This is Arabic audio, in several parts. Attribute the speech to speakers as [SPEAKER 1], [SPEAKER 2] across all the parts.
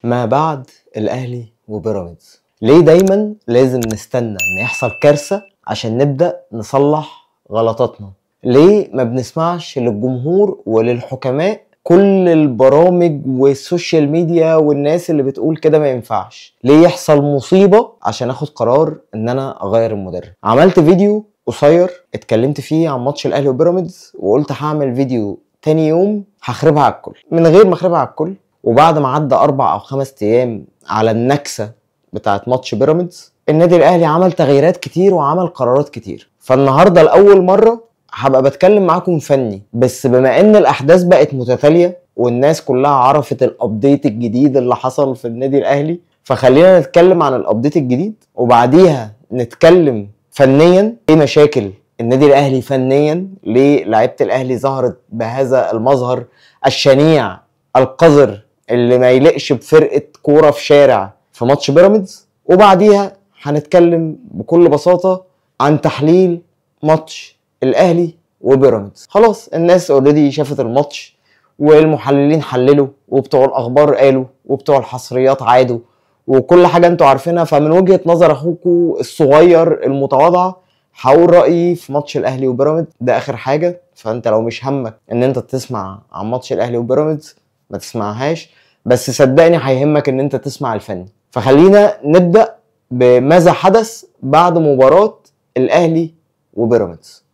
[SPEAKER 1] ما بعد الاهلي وبيراميدز. ليه دايما لازم نستنى ان يحصل كارثة عشان نبدأ نصلح غلطاتنا؟ ليه ما بنسمعش للجمهور وللحكماء؟ كل البرامج والسوشيال ميديا والناس اللي بتقول كده ما ينفعش. ليه يحصل مصيبة عشان اخد قرار ان انا اغير المدرب؟ عملت فيديو قصير اتكلمت فيه عن ماتش الاهلي وبيراميدز، وقلت هعمل فيديو تاني يوم هخربها على الكل. من غير ما اخربها على الكل، وبعد ما عدى 4 أو 5 أيام على النكسة بتاعت ماتش بيراميدز، النادي الأهلي عمل تغييرات كتير وعمل قرارات كتير. فالنهاردة لأول مرة هبقى بتكلم معاكم فني، بس بما إن الأحداث بقت متتالية والناس كلها عرفت الأبديت الجديد اللي حصل في النادي الأهلي، فخلينا نتكلم عن الأبديت الجديد وبعديها نتكلم فنيا ايه مشاكل النادي الأهلي فنيا، ليه لعيبة الأهلي ظهرت بهذا المظهر الشنيع القذر اللي ما يلقش بفرقة كورة في شارع في ماتش بيراميدز. وبعديها هنتكلم بكل بساطة عن تحليل ماتش الاهلي وبيراميدز. خلاص الناس اوريدي شافت الماتش، والمحللين حللوا، وبتوع الاخبار قالوا، وبتوع الحصريات عادوا، وكل حاجة انتوا عارفينها. فمن وجهة نظر اخوكوا الصغير المتواضعة هقول رأيي في ماتش الاهلي وبيراميدز. ده اخر حاجة، فانت لو مش همك ان انت تسمع عن ماتش الاهلي وبيراميدز ما تسمعهاش، بس صدقني هيهمك ان انت تسمع الفني. فخلينا نبدأ بماذا حدث بعد مباراة الاهلي وبيراميدز.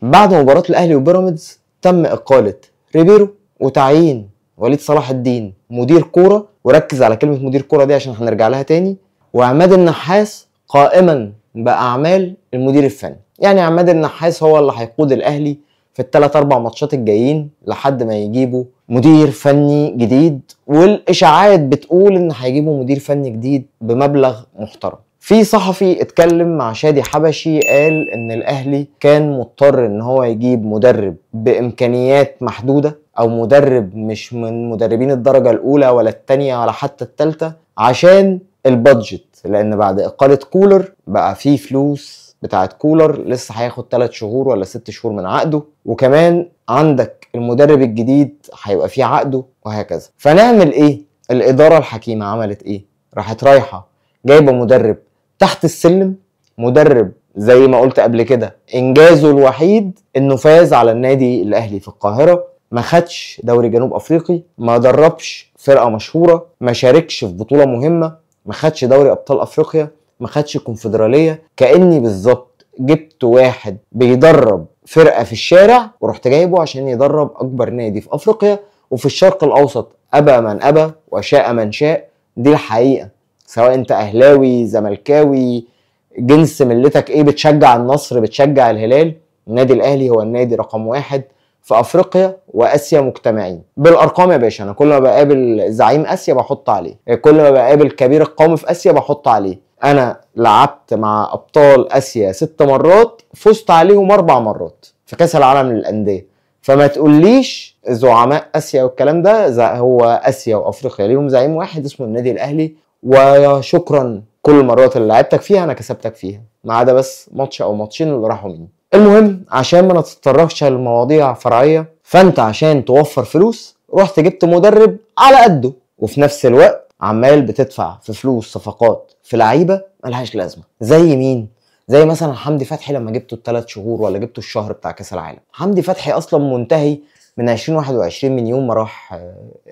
[SPEAKER 1] بعد مباراة الاهلي وبيراميدز تم اقالة ريبيرو وتعيين وليد صلاح الدين مدير كورة، وركز على كلمة مدير كورة دي عشان هنرجع لها تاني، وعماد النحاس قائما بأعمال المدير الفني. يعني عماد النحاس هو اللي هيقود الاهلي في ال3-4 ماتشات الجايين لحد ما يجيبوا مدير فني جديد، والاشاعات بتقول ان هيجيبوا مدير فني جديد بمبلغ محترم. في صحفي اتكلم مع شادي حبشي قال ان الاهلي كان مضطر ان هو يجيب مدرب بامكانيات محدودة، او مدرب مش من مدربين الدرجة الاولى ولا التانية ولا حتى التالتة، عشان البادجت، لان بعد اقالة كولر بقى فيه فلوس بتاعت كولر لسه هياخد 3 شهور ولا 6 شهور من عقده، وكمان عندك المدرب الجديد هيبقى فيه عقده، وهكذا. فنعمل ايه؟ الادارة الحكيمة عملت ايه؟ راحت رايحة جايبة مدرب تحت السلم، مدرب زي ما قلت قبل كده انجازه الوحيد انه فاز على النادي الاهلي في القاهرة، ما خدش دوري جنوب افريقي، ما دربش فرقة مشهورة، ما شاركش في بطولة مهمة، ما خدش دوري ابطال افريقيا، ما خدش كونفدرالية. كأني بالظبط جبت واحد بيدرب فرقة في الشارع ورحت جايبه عشان يدرب اكبر نادي في افريقيا وفي الشرق الاوسط. ابى من ابى وشاء من شاء، دي الحقيقة. سواء انت اهلاوي زملكاوي جنس ملتك ايه، بتشجع النصر بتشجع الهلال، النادي الاهلي هو النادي رقم 1 في افريقيا واسيا مجتمعين بالارقام يا باشا. انا كل ما بقابل زعيم اسيا بحط عليه، كل ما بقابل كبير القوم في اسيا بحط عليه. انا لعبت مع ابطال اسيا 6 مرات، فزت عليهم 4 مرات في كاس العالم للانديه. فما تقوليش زعماء اسيا والكلام ده، هو اسيا وافريقيا ليهم زعيم واحد اسمه النادي الاهلي، وشكرا. كل المرات اللي لعبتك فيها انا كسبتك فيها، ما عدا بس ماتش او ماتشين اللي راحوا مني. المهم عشان ما نتطرقش لمواضيع فرعيه، فانت عشان توفر فلوس رحت جبت مدرب على قده، وفي نفس الوقت عمال بتدفع في فلوس صفقات في لعيبه ملهاش لازمه. زي مين؟ زي مثلا حمدي فتحي لما جبته ال3 شهور ولا جبته الشهر بتاع كاس العالم. حمدي فتحي اصلا منتهي من 2021 من يوم ما راح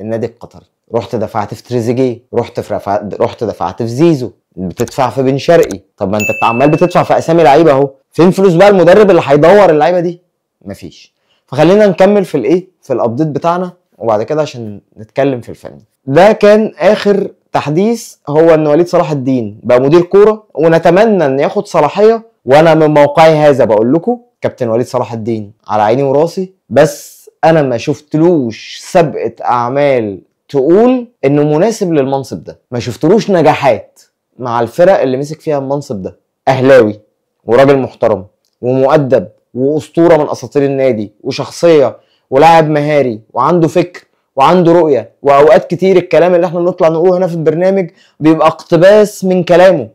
[SPEAKER 1] النادي القطري. رحت دفعت في تريزيجيه، رحت دفعت في زيزو، بتدفع في بن شرقي. طب ما انت عمال بتدفع في اسامي لعيبه اهو، فين فلوس بقى المدرب اللي هيدور اللعيبه دي؟ مفيش. فخلينا نكمل في الايه، في الابديت بتاعنا، وبعد كده عشان نتكلم في الفني. ده كان اخر تحديث، هو ان وليد صلاح الدين بقى مدير كوره، ونتمنى ان ياخد صلاحيه. وانا من موقعي هذا بقول لكم كابتن وليد صلاح الدين على عيني وراسي، بس انا ما شفتلوش سابقه اعمال تقول انه مناسب للمنصب ده. ما شفتلوش نجاحات مع الفرق اللي مسك فيها المنصب ده. اهلاوي وراجل محترم ومؤدب واسطوره من اساطير النادي وشخصيه ولاعب مهاري وعنده فكر وعنده رؤيه، واوقات كتير الكلام اللي احنا بنطلع نقوله هنا في البرنامج بيبقى اقتباس من كلامه،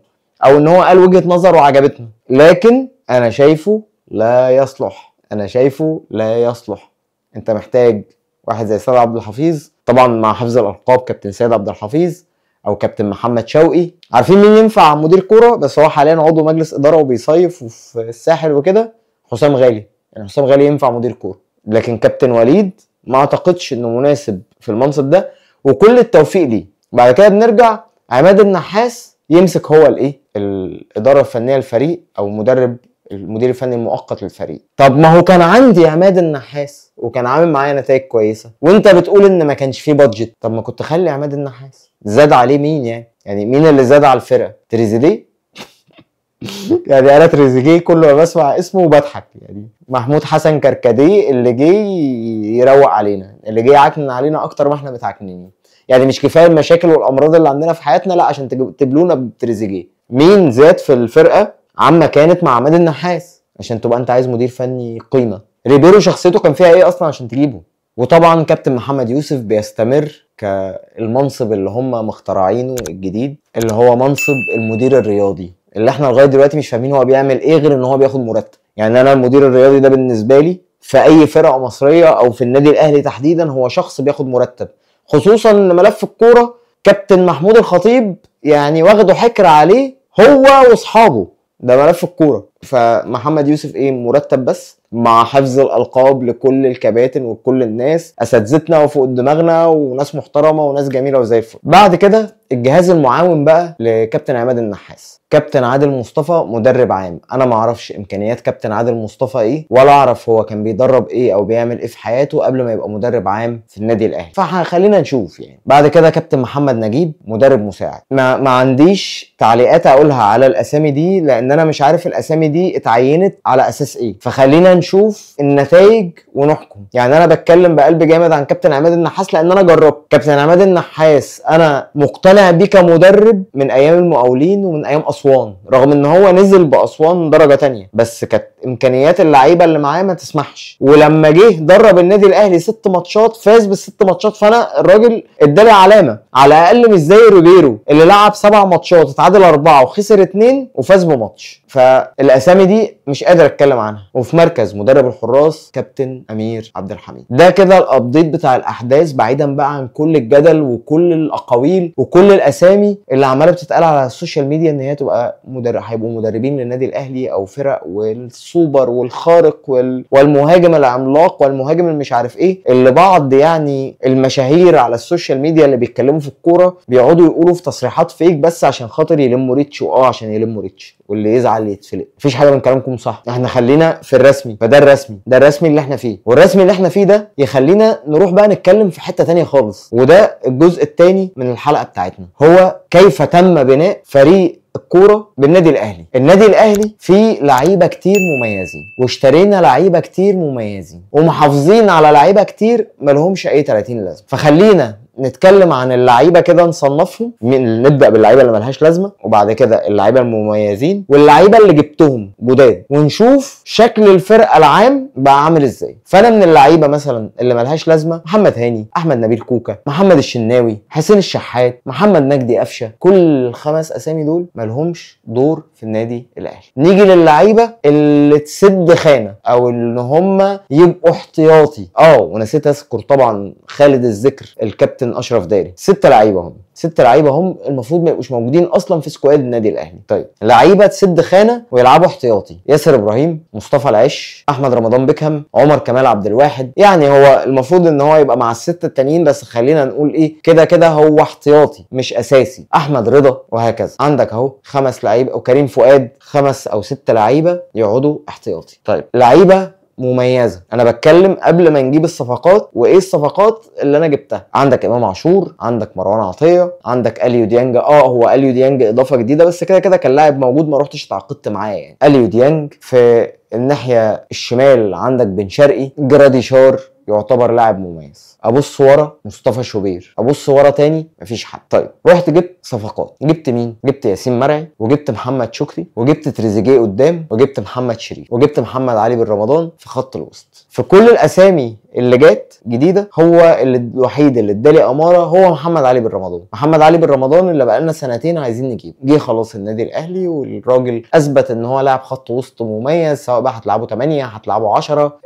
[SPEAKER 1] او ان هو قال وجهه نظر وعجبتنا، لكن انا شايفه لا يصلح. انا شايفه لا يصلح. انت محتاج واحد زي سيد عبد الحفيظ، طبعا مع حفظ الالقاب كابتن سيد عبد الحفيظ، او كابتن محمد شوقي. عارفين مين ينفع مدير كوره بس هو حاليا عضو مجلس اداره وبيصيف وفي الساحل وكده؟ حسام غالي. يعني حسام غالي ينفع مدير كوره، لكن كابتن وليد ما اعتقدش انه مناسب في المنصب ده، وكل التوفيق ليه. بعد كده بنرجع عماد النحاس يمسك هو الايه، الاداره الفنيه للفريق او المدير الفني المؤقت للفريق. طب ما هو كان عندي عماد النحاس وكان عامل معايا نتائج كويسه، وانت بتقول ان ما كانش فيه بادجت. طب ما كنت خلي عماد النحاس. زاد عليه مين يعني مين اللي زاد على الفرقه؟ تريزيجيه. يعني انا تريزيجيه كل ما بسمع اسمه وبضحك. يعني محمود حسن كركديه اللي جه يروق علينا، اللي جه يعكنن علينا اكتر ما احنا متعكنين. يعني مش كفايه المشاكل والامراض اللي عندنا في حياتنا، لا عشان تبلونا بتريزيجيه. مين زاد في الفرقه عما كانت مع عماد النحاس عشان تبقى انت عايز مدير فني قيمه؟ ريبيرو شخصيته كان فيها ايه اصلا عشان تجيبه؟ وطبعا كابتن محمد يوسف بيستمر كالمنصب اللي هم مخترعينه الجديد، اللي هو منصب المدير الرياضي، اللي احنا لغايه دلوقتي مش فاهمين هو بيعمل ايه غير ان هو بياخد مرتب. يعني انا المدير الرياضي ده بالنسبه لي في اي فرقه مصريه او في النادي الاهلي تحديدا هو شخص بياخد مرتب، خصوصا ان ملف الكوره كابتن محمود الخطيب يعني واخده حكر عليه هو واصحابه، ده ملف الكوره. فمحمد يوسف ايه؟ مرتب بس مع حفظ الالقاب لكل الكباتن وكل الناس، اساتذتنا وفوق دماغنا وناس محترمه وناس جميله وزي الفل. بعد كده الجهاز المعاون بقى لكابتن عماد النحاس، كابتن عادل مصطفى مدرب عام. انا ما اعرفش امكانيات كابتن عادل مصطفى ايه، ولا اعرف هو كان بيدرب ايه او بيعمل ايه في حياته قبل ما يبقى مدرب عام في النادي الاهلي، فخلينا نشوف. يعني بعد كده كابتن محمد نجيب مدرب مساعد. ما عنديش تعليقات اقولها على الاسامي دي لان انا مش عارف الاسامي دي اتعينت على اساس ايه، فخلينا نشوف النتائج ونحكم. يعني انا بتكلم بقلب جامد عن كابتن عماد النحاس لان انا جربت كابتن عماد النحاس. انا مقتنع بيه كمدرب من ايام المقاولين ومن ايام اسوان، رغم ان هو نزل باسوان درجه تانية، بس كانت امكانيات اللعيبه اللي معاه ما تسمحش. ولما جه درب النادي الاهلي 6 ماتشات فاز بالست ماتشات، فانا الراجل ادالي علامه على الاقل مش زي ريبيرو اللي لعب 7 ماتشات اتعادل 4 وخسر 2 وفاز بماتش. فالاسامي دي مش قادر اتكلم عنها. وفي مركز مدرب الحراس كابتن امير عبد الحميد. ده كده الابديت بتاع الاحداث، بعيدا بقى عن كل الجدل وكل الاقاويل وكل الاسامي اللي عماله بتتقال على السوشيال ميديا ان هي تبقى هيبقوا مدربين للنادي الاهلي او فرق، والسوبر والخارق والمهاجم العملاق والمهاجم اللي مش عارف ايه، اللي بعض يعني المشاهير على السوشيال ميديا اللي بيتكلموا في الكوره بيقعدوا يقولوا في تصريحات فيك بس عشان خاطر يلموا ريتش، عشان يلموا ريتش، واللي يزعل يتفلق. مفيش حاجه من كلامكم صح، احنا خلينا في الرسمي. فده الرسمي، ده الرسمي اللي احنا فيه، والرسمي اللي احنا فيه ده يخلينا نروح بقى نتكلم في حته تانية خالص، وده الجزء الثاني من الحلقه بتاعتنا، هو كيف تم بناء فريق الكوره بالنادي الاهلي. النادي الاهلي فيه لعيبه كتير مميزين، واشترينا لعيبه كتير مميزين، ومحافظين على لعيبه كتير مالهمش اي 30 لازمه. فخلينا نتكلم عن اللعيبه كده، نصنفهم، نبدا باللعيبه اللي ملهاش لازمه، وبعد كده اللعيبه المميزين، واللعيبه اللي جبتهم جداد، ونشوف شكل الفرقه العام بقى عامل ازاي. فانا من اللعيبه مثلا اللي ملهاش لازمه محمد هاني، احمد نبيل كوكا، محمد الشناوي، حسين الشحات، محمد نجدي قفشه. كل ال5 اسامي دول ملهمش دور في النادي الاهلي. نيجي للعيبه اللي تسد خانه او ان هم يبقوا احتياطي. ونسيت اذكر طبعا خالد الذكر الكابتن اشرف داري. 6 لعيبه هم المفروض ما يبقوش موجودين اصلا في سكواد النادي الاهلي. طيب لعيبه تسد خانه ويلعبوا احتياطي: ياسر ابراهيم، مصطفى العش، احمد رمضان بيكهام، عمر كمال عبد الواحد. يعني هو المفروض ان هو يبقى مع ال6 التانيين، بس خلينا نقول ايه، كده هو احتياطي مش اساسي. احمد رضا، وهكذا. عندك اهو 5 لعيبه، وكريم فؤاد، 5 أو 6 لعيبه يقعدوا احتياطي. طيب لعيبه مميزه، انا بتكلم قبل ما نجيب الصفقات وايه الصفقات اللي انا جبتها. عندك امام عاشور، عندك مروان عطيه، عندك اليو ديانج. هو اليو ديانج اضافه جديده، بس كده كان لاعب موجود، ما رحتش اتعاقدت معاه. يعني اليو ديانج. في الناحيه الشمال عندك بن شرقي، جراديشار يعتبر لاعب مميز. ابص ورا مصطفى شوبير، ابص ورا تاني مفيش حد. طيب رحت جبت صفقات. جبت مين؟ جبت ياسين مرعي، وجبت محمد شكري، وجبت تريزيجيه قدام، وجبت محمد شريف، وجبت محمد علي بن رمضان في خط الوسط. في كل الاسامي اللي جات جديده هو الوحيد اللي ادالي اماره هو محمد علي بن رمضان. محمد علي بن رمضان اللي بقالنا سنتين عايزين نجيبه، جه خلاص النادي الاهلي، والراجل اثبت ان هو لاعب خط وسط مميز، سواء بقى هتلعبه 8 هتلعبه 10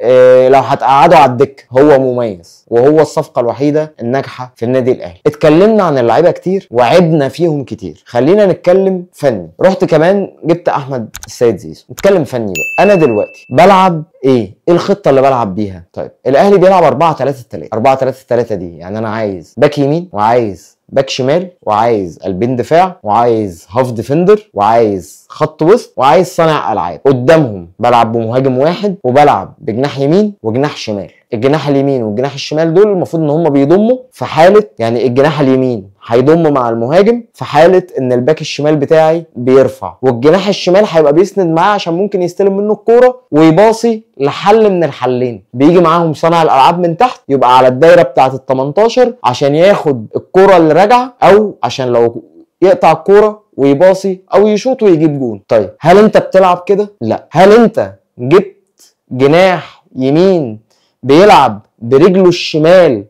[SPEAKER 1] لو هتقعده على الدكه هو مميز، وهو الصفقه الوحيده الناجحه في النادي الاهلي. اتكلمنا عن اللعيبه كتير وعبنا فيهم كتير، خلينا نتكلم فني. رحت كمان جبت احمد السيد زيزو، نتكلم فني بقى. انا دلوقتي بلعب ايه الخطه اللي بلعب بيها؟ طيب الاهلي بيلعب 4-3-3. 4-3-3 دي يعني انا عايز باك يمين، وعايز باك شمال، وعايز قلبين دفاع، وعايز هاف ديفندر، وعايز خط وسط، وعايز صانع العاب. قدامهم بلعب بمهاجم واحد، وبلعب بجناح يمين وجناح شمال. الجناح اليمين والجناح الشمال دول المفروض ان هم بيضموا في حاله، يعني الجناح اليمين هيضم مع المهاجم في حاله ان الباك الشمال بتاعي بيرفع، والجناح الشمال هيبقى بيسند معاه عشان ممكن يستلم منه الكوره ويباصي لحل من الحلين. بيجي معاهم صانع الالعاب من تحت، يبقى على الدايره بتاعه ال18 عشان ياخد الكوره اللي راجعه، او عشان لو يقطع الكوره ويباصي او يشوط ويجيب جون. طيب هل انت بتلعب كده؟ لا. هل انت جبت جناح يمين بيلعب برجله الشمال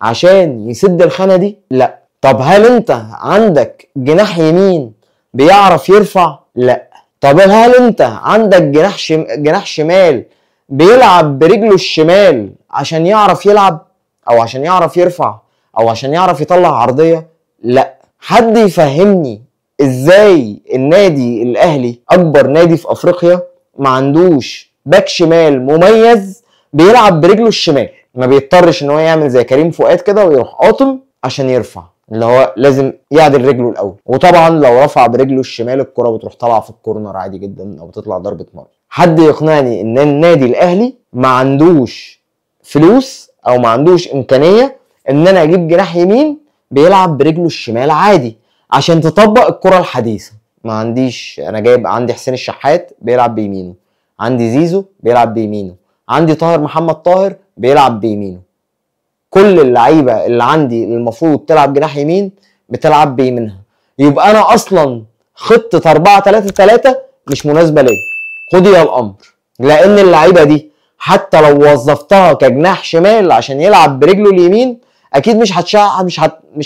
[SPEAKER 1] عشان يسد الخانه دي؟ لا. طب هل انت عندك جناح يمين بيعرف يرفع؟ لا. طب هل انت عندك جناح شمال بيلعب برجله الشمال عشان يعرف يلعب، او عشان يعرف يرفع، او عشان يعرف يطلع عرضيه؟ لا. حد يفهمني ازاي النادي الاهلي اكبر نادي في افريقيا ما عندوش باك شمال مميز بيلعب برجله الشمال، ما بيضطرش ان هو يعمل زي كريم فؤاد كده ويروح قاطم عشان يرفع، اللي هو لازم يعدل رجله الاول. وطبعا لو رفع برجله الشمال الكره بتروح طالعه في الكورنر عادي جدا، او بتطلع ضربه مرمى. حد يقنعني ان النادي الاهلي ما عندوش فلوس او ما عندوش امكانيه ان انا اجيب جناح يمين بيلعب برجله الشمال عادي عشان تطبق الكره الحديثه؟ ما عنديش. انا جايب عندي حسين الشحات بيلعب بيمينه، عندي زيزو بيلعب بيمينه، عندي طاهر محمد طاهر بيلعب بيمينه. كل اللعيبه اللي عندي المفروض تلعب جناح يمين بتلعب بيمينها. يبقى انا اصلا خطه 4-3-3 مش مناسبه ليا. خدي يا الامر، لان اللعيبه دي حتى لو وظفتها كجناح شمال عشان يلعب برجله اليمين اكيد مش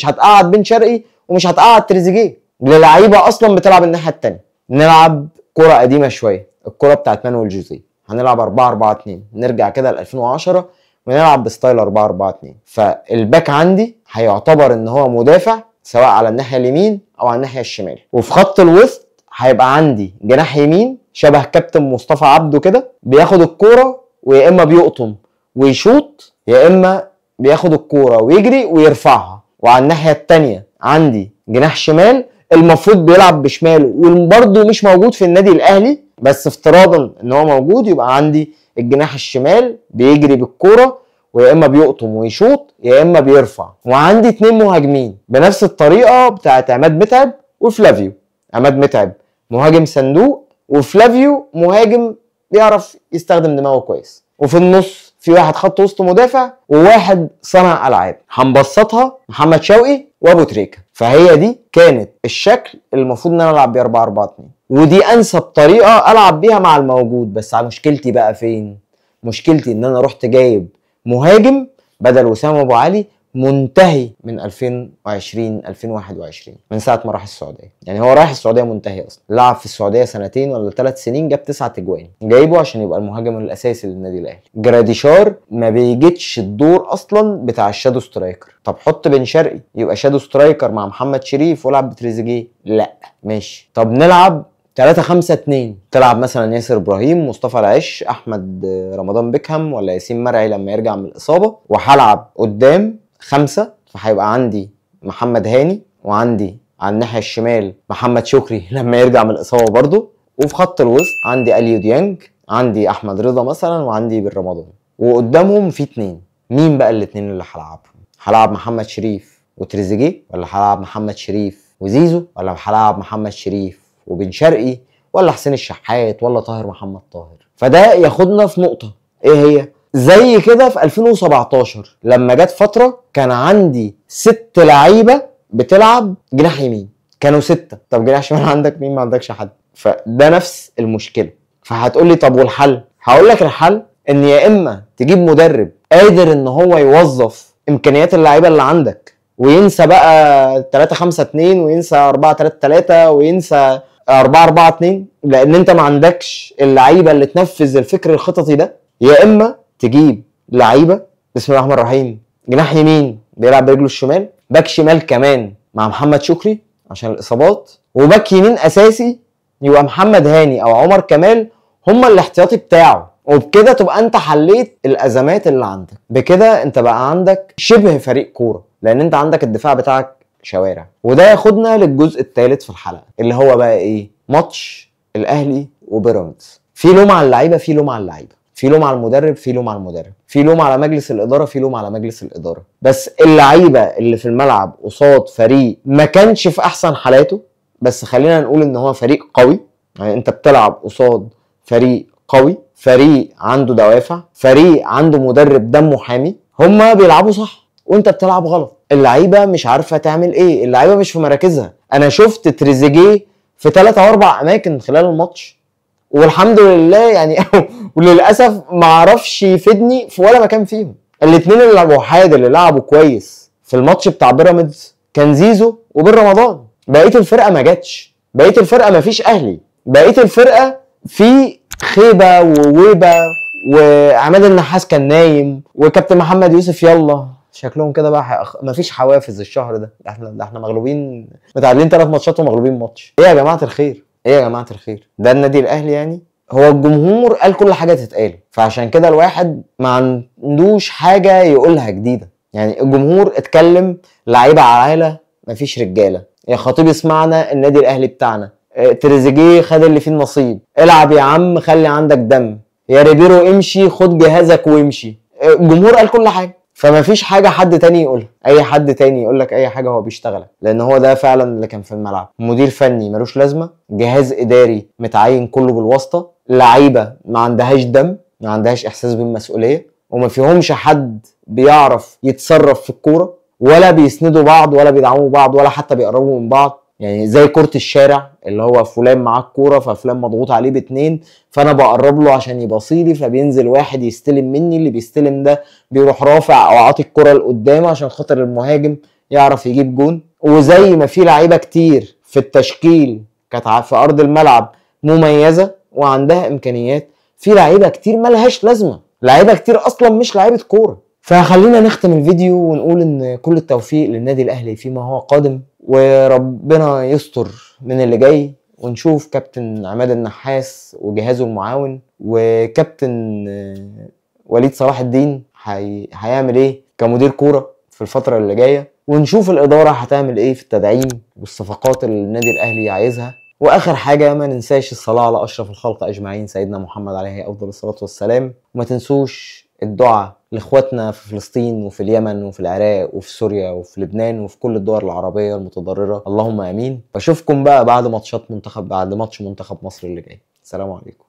[SPEAKER 1] هتقعد بن شرقي ومش هتقعد تريزيجيه. للعيبه اصلا بتلعب الناحيه الثانيه. نلعب كره قديمه شويه، الكره بتاعت مانويل جوزيه. هنلعب 4-4-2، نرجع كده ل 2010 ونلعب بستايل 4-4-2. فالباك عندي هيعتبر ان هو مدافع سواء على الناحيه اليمين او على الناحيه الشمال، وفي خط الوسط هيبقى عندي جناح يمين شبه كابتن مصطفى عبده كده، بياخد الكوره ويا اما بيقطم ويشوط، يا اما بياخد الكوره ويجري ويرفعها. وعلى الناحيه الثانيه عندي جناح شمال المفروض بيلعب بشماله، وبرده مش موجود في النادي الاهلي، بس افتراضا ان هو موجود يبقى عندي الجناح الشمال بيجري بالكوره ويا اما بيقطم ويشوط يا اما بيرفع. وعندي 2 مهاجمين بنفس الطريقه بتاعت عماد متعب وفلافيو. عماد متعب مهاجم صندوق، وفلافيو مهاجم بيعرف يستخدم دماغه كويس. وفي النص في واحد خط وسط مدافع وواحد صانع العاب. هنبسطها محمد شوقي وابو تريكه. فهي دي كانت الشكل المفروض ان انا العب بيه 4-4-2، ودي انسب طريقه العب بيها مع الموجود. بس على مشكلتي بقى فين؟ مشكلتي ان انا رحت جايب مهاجم بدل وسام ابو علي منتهي من 2020 2021 من ساعه ما راح السعوديه. يعني هو رايح السعوديه منتهي اصلا، لعب في السعوديه 2 ولا 3 سنين، جاب 9 اجوان. جايبه عشان يبقى المهاجم الاساسي للنادي الاهلي. جراديشار ما بيجيتش الدور اصلا بتاع الشادو سترايكر. طب حط بن شرقي يبقى شادو سترايكر مع محمد شريف والعب بتريزيجيه. لا ماشي. طب نلعب 3-5-2، تلعب مثلا ياسر ابراهيم، مصطفى العش، احمد رمضان بيكهام، ولا ياسين مرعي لما يرجع من الاصابه. وهلعب قدام 5، فهيبقى عندي محمد هاني، وعندي على الناحيه الشمال محمد شكري لما يرجع من الاصابه برضو. وفي خط الوسط عندي اليو ديانج، عندي احمد رضا مثلا، وعندي بن رمضان. وقدامهم في 2. مين بقى الاثنين اللي هلعبهم؟ هلعب محمد شريف وتريزيجيه، ولا هلعب محمد شريف وزيزو، ولا هلعب محمد شريف وبن شرقي، ولا حسين الشحات، ولا طاهر محمد طاهر؟ فده ياخدنا في نقطه ايه هي؟ زي كده في 2017 لما جت فتره كان عندي 6 لعيبه بتلعب جناح يمين، كانوا 6. طب جناح شمال عندك مين؟ ما عندكش حد. فده نفس المشكله. فهتقول لي طب والحل؟ هقول لك الحل ان يا اما تجيب مدرب قادر ان هو يوظف امكانيات اللعيبه اللي عندك وينسى بقى 3-5-2 وينسى 4-3-3 وينسى 4-4-2، لان انت ما عندكش اللعيبه اللي تنفذ الفكر الخططي ده. يا اما تجيب لعيبه بسم الله الرحمن الرحيم جناح يمين بيلعب برجله الشمال، باك شمال كمان مع محمد شكري عشان الاصابات، وباك يمين اساسي يبقى محمد هاني او عمر كمال هما الاحتياطي بتاعه، وبكده تبقى انت حليت الازمات اللي عندك. بكده انت بقى عندك شبه فريق كوره، لان انت عندك الدفاع بتاعك شوارع. وده ياخدنا للجزء الثالث في الحلقه اللي هو بقى ايه؟ ماتش الاهلي وبيراميدز. في لوم على اللعيبه، في لوم على اللعيبه، في لوم على المدرب، في لوم على المدرب، في لوم على مجلس الاداره، في لوم على مجلس الاداره. بس اللعيبه اللي في الملعب قصاد فريق ما كانش في احسن حالاته، بس خلينا نقول ان هو فريق قوي. يعني انت بتلعب قصاد فريق قوي، فريق عنده دوافع، فريق عنده مدرب دمه حامي. هما بيلعبوا صح وانت بتلعب غلط. اللعيبه مش عارفه تعمل ايه، اللعيبه مش في مراكزها. انا شفت تريزيجيه في 3 أو 4 اماكن خلال الماتش، والحمد لله يعني وللاسف ما عرفش يفيدني في ولا مكان فيهم. الاثنين الوحيد اللي لعبوا كويس في الماتش بتاع بيراميدز كان زيزو وبن رمضان. بقيه الفرقه ما جاتش، بقيه الفرقه ما فيش اهلي، بقيه الفرقه في خيبه وويبه، وعماد النحاس كان نايم، وكابتن محمد يوسف يلا شكلهم كده بقى مفيش حوافز الشهر ده احنا مغلوبين، متعادلين 3 ماتشات ومغلوبين ماتش. ايه يا جماعه الخير؟ ايه يا جماعه الخير؟ ده النادي الاهلي يعني. هو الجمهور قال كل حاجه تتقال، فعشان كده الواحد ما عندوش حاجه يقولها جديده. يعني الجمهور اتكلم لعيبه عاله مفيش رجاله، يا خطيب اسمعنا النادي الاهلي بتاعنا، تريزيجيه خد اللي فيه النصيب، العب يا عم خلي عندك دم، يا ريبيرو امشي خد جهازك وامشي. الجمهور قال كل حاجه، فما فيش حاجه حد تاني يقولها. اي حد تاني يقول لك اي حاجه هو بيشتغلها، لان هو ده فعلا اللي كان في الملعب. مدير فني ملوش لازمه، جهاز اداري متعين كله بالواسطه، لعيبه ما عندهاش دم، ما عندهاش احساس بالمسؤوليه، وما فيهمش حد بيعرف يتصرف في الكوره، ولا بيسندوا بعض ولا بيدعموا بعض ولا حتى بيقربوا من بعض. يعني زي كرة الشارع اللي هو فلان معاه الكوره ففلان مضغوط عليه ب2 فانا بقرب له عشان يبصيلي، فبينزل واحد يستلم مني، اللي بيستلم ده بيروح رافع او عاطي الكوره لقدام عشان خاطر المهاجم يعرف يجيب جون. وزي ما في لعيبه كتير في التشكيل كانت في ارض الملعب مميزه وعندها امكانيات، في لعيبه كتير ملهاش لازمه، لعيبه كتير اصلا مش لعيبه كوره. فخلينا نختم الفيديو ونقول ان كل التوفيق للنادي الاهلي فيما هو قادم، وربنا يستر من اللي جاي، ونشوف كابتن عماد النحاس وجهازه المعاون وكابتن وليد صلاح الدين هيعمل ايه كمدير كوره في الفتره اللي جايه، ونشوف الاداره هتعمل ايه في التدعيم والصفقات اللي النادي الاهلي عايزها. واخر حاجه ما ننساش الصلاه على اشرف الخلق اجمعين سيدنا محمد عليه افضل الصلاه والسلام، وما تنسوش الدعاء لاخواتنا في فلسطين وفي اليمن وفي العراق وفي سوريا وفي لبنان وفي كل الدول العربيه المتضرره، اللهم امين. بشوفكم بقى بعد ماتش منتخب مصر اللي جاي. السلام عليكم.